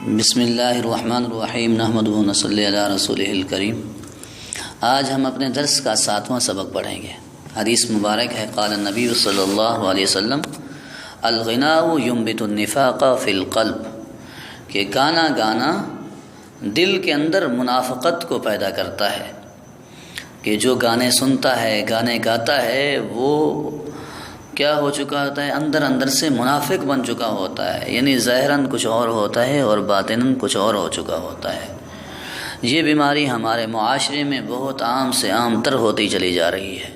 بسم اللہ الرحمن الرحیم نحمدہ و نصلی علی رسولہ الکریم۔ آج ہم اپنے درس کا 7واں سبق پڑھیں گے۔ حدیث مبارک ہے، قال النبی صلی اللہ علیہ وسلم الغناء ينبت النفاق فی القلب، کہ گانا دل کے اندر منافقت کو پیدا کرتا ہے، کہ جو گانے سنتا ہے، گانے گاتا ہے، وہ کیا ہو چکا ہوتا ہے، اندر سے منافق بن چکا ہوتا ہے، یعنی ظاہراً کچھ اور ہوتا ہے اور باطناً کچھ اور ہو چکا ہوتا ہے۔ یہ بیماری ہمارے معاشرے میں بہت عام سے عام تر ہوتی چلی جا رہی ہے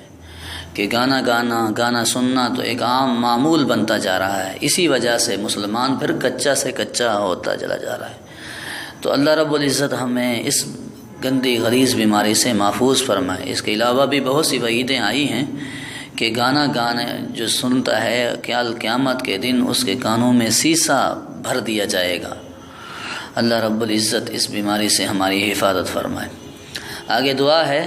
کہ گانا سننا تو ایک عام معمول بنتا جا رہا ہے۔ اسی وجہ سے مسلمان پھر کچا سے کچا ہوتا چلا جا رہا ہے۔ تو اللہ رب العزت ہمیں اس گندی غلیظ بیماری سے محفوظ فرمائے۔ اس کے علاوہ بھی بہت سی وعیدیں آئی ہیں کہ گانا جو سنتا ہے قیامت کے دن اس کے کانوں میں سیسا بھر دیا جائے گا۔ اللہ رب العزت اس بیماری سے ہماری حفاظت فرمائے۔ آگے دعا ہے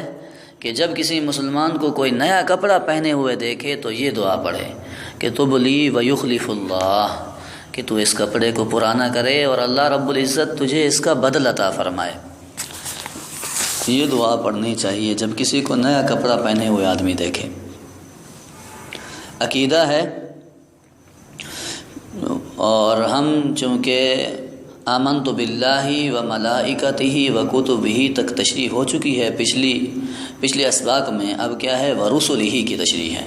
کہ جب کسی مسلمان کو کوئی نیا کپڑا پہنے ہوئے دیکھے تو یہ دعا پڑھے کہ تب لی و یخلف اللہ، کہ تو اس کپڑے کو پرانا کرے اور اللہ رب العزت تجھے اس کا بدل عطا فرمائے۔ یہ دعا پڑھنی چاہیے جب کسی کو نیا کپڑا پہنے ہوئے آدمی دیکھے۔ عقیدہ ہے، اور ہم چونکہ آمنت باللہ و ملائکتہ و کتبہ تک تشریح ہو چکی ہے پچھلی اسباق میں، اب کیا ہے، ورسلہ کی تشریح ہے۔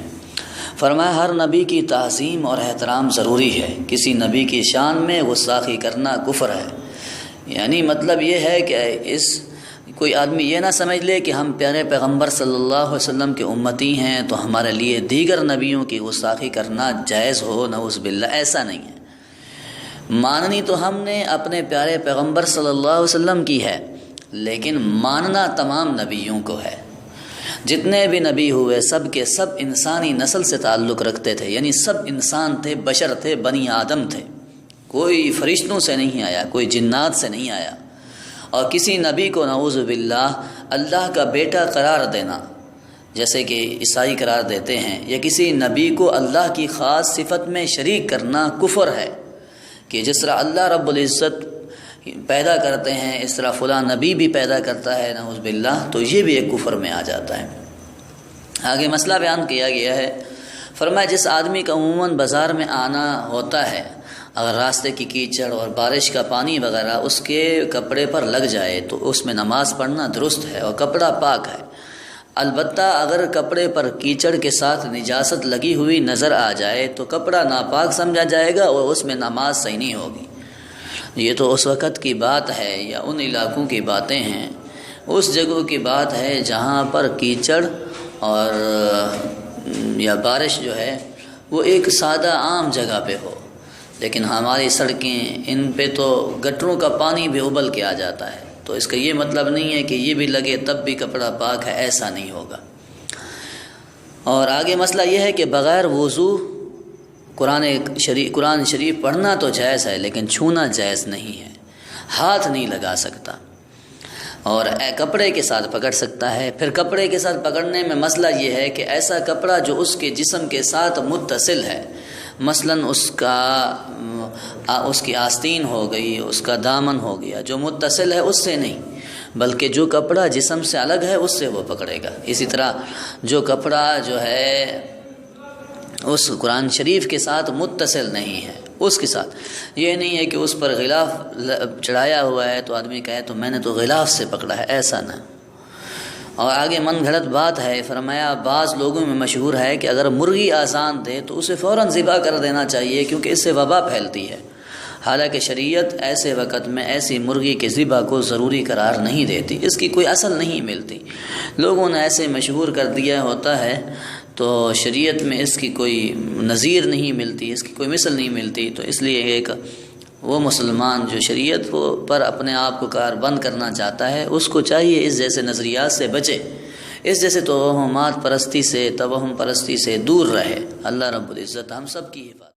فرمایا ہر نبی کی تعظیم اور احترام ضروری ہے، کسی نبی کی شان میں گستاخی کرنا کفر ہے۔ یعنی مطلب یہ ہے کہ کوئی آدمی یہ نہ سمجھ لے کہ ہم پیارے پیغمبر صلی اللہ علیہ وسلم کے امتی ہیں تو ہمارے لیے دیگر نبیوں کی گستاخی کرنا جائز ہو، نعوذ باللہ، ایسا نہیں ہے۔ ماننی تو ہم نے اپنے پیارے پیغمبر صلی اللہ علیہ وسلم کی ہے، لیکن ماننا تمام نبیوں کو ہے۔ جتنے بھی نبی ہوئے سب کے سب انسانی نسل سے تعلق رکھتے تھے، یعنی سب انسان تھے، بشر تھے، بنی آدم تھے، کوئی فرشتوں سے نہیں آیا، کوئی جنات سے نہیں آیا۔ اور کسی نبی کو نعوذ باللہ اللہ کا بیٹا قرار دینا، جیسے کہ عیسائی قرار دیتے ہیں، یا کسی نبی کو اللہ کی خاص صفت میں شریک کرنا کفر ہے، کہ جس طرح اللہ رب العزت پیدا کرتے ہیں اس طرح فلاں نبی بھی پیدا کرتا ہے، نعوذ باللہ، تو یہ بھی ایک کفر میں آ جاتا ہے۔ آگے مسئلہ بیان کیا گیا ہے، فرمایا جس آدمی کا عموماً بازار میں آنا ہوتا ہے، اگر راستے کی کیچڑ اور بارش کا پانی وغیرہ اس کے کپڑے پر لگ جائے تو اس میں نماز پڑھنا درست ہے اور کپڑا پاک ہے۔ البتہ اگر کپڑے پر کیچڑ کے ساتھ نجاست لگی ہوئی نظر آ جائے تو کپڑا ناپاک سمجھا جائے گا اور اس میں نماز صحیح نہیں ہوگی۔ یہ تو اس وقت کی بات ہے یا ان علاقوں کی باتیں ہیں، اس جگہوں کی بات ہے جہاں پر کیچڑ اور یا بارش جو ہے وہ ایک سادہ عام جگہ پہ ہو، لیکن ہماری سڑکیں ان پہ تو گٹروں کا پانی بھی ابل کے آ جاتا ہے، تو اس کا یہ مطلب نہیں ہے کہ یہ بھی لگے تب بھی کپڑا پاک ہے، ایسا نہیں ہوگا۔ اور آگے مسئلہ یہ ہے کہ بغیر وضو قرآن شریف پڑھنا تو جائز ہے، لیکن چھونا جائز نہیں ہے، ہاتھ نہیں لگا سکتا، اور کپڑے کے ساتھ پکڑ سکتا ہے۔ پھر کپڑے کے ساتھ پکڑنے میں مسئلہ یہ ہے کہ ایسا کپڑا جو اس کے جسم کے ساتھ متصل ہے، مثلاً اس کی آستین ہو گئی، اس کا دامن ہو گیا، جو متصل ہے اس سے نہیں، بلکہ جو کپڑا جسم سے الگ ہے اس سے وہ پکڑے گا۔ اسی طرح جو کپڑا جو ہے اس قرآن شریف کے ساتھ متصل نہیں ہے، اس کے ساتھ یہ نہیں ہے کہ اس پر غلاف چڑھایا ہوا ہے تو آدمی کہے تو میں نے تو غلاف سے پکڑا ہے، ایسا نہ۔ اور آگے من گھڑت بات ہے، فرمایا بعض لوگوں میں مشہور ہے کہ اگر مرغی آزان دے تو اسے فوراً ذبح کر دینا چاہیے کیونکہ اس سے وبا پھیلتی ہے، حالانکہ شریعت ایسے وقت میں ایسی مرغی کے ذبح کو ضروری قرار نہیں دیتی، اس کی کوئی اصل نہیں ملتی، لوگوں نے ایسے مشہور کر دیا ہوتا ہے، تو شریعت میں اس کی کوئی نظیر نہیں ملتی، اس کی کوئی مثل نہیں ملتی۔ تو اس لیے ایک وہ مسلمان جو شریعت پر اپنے آپ کو کار بند کرنا چاہتا ہے، اس کو چاہیے اس جیسے نظریات سے بچے، اس جیسے توہمات پرستی سے، توہم پرستی سے دور رہے۔ اللہ رب العزت ہم سب کی حفاظت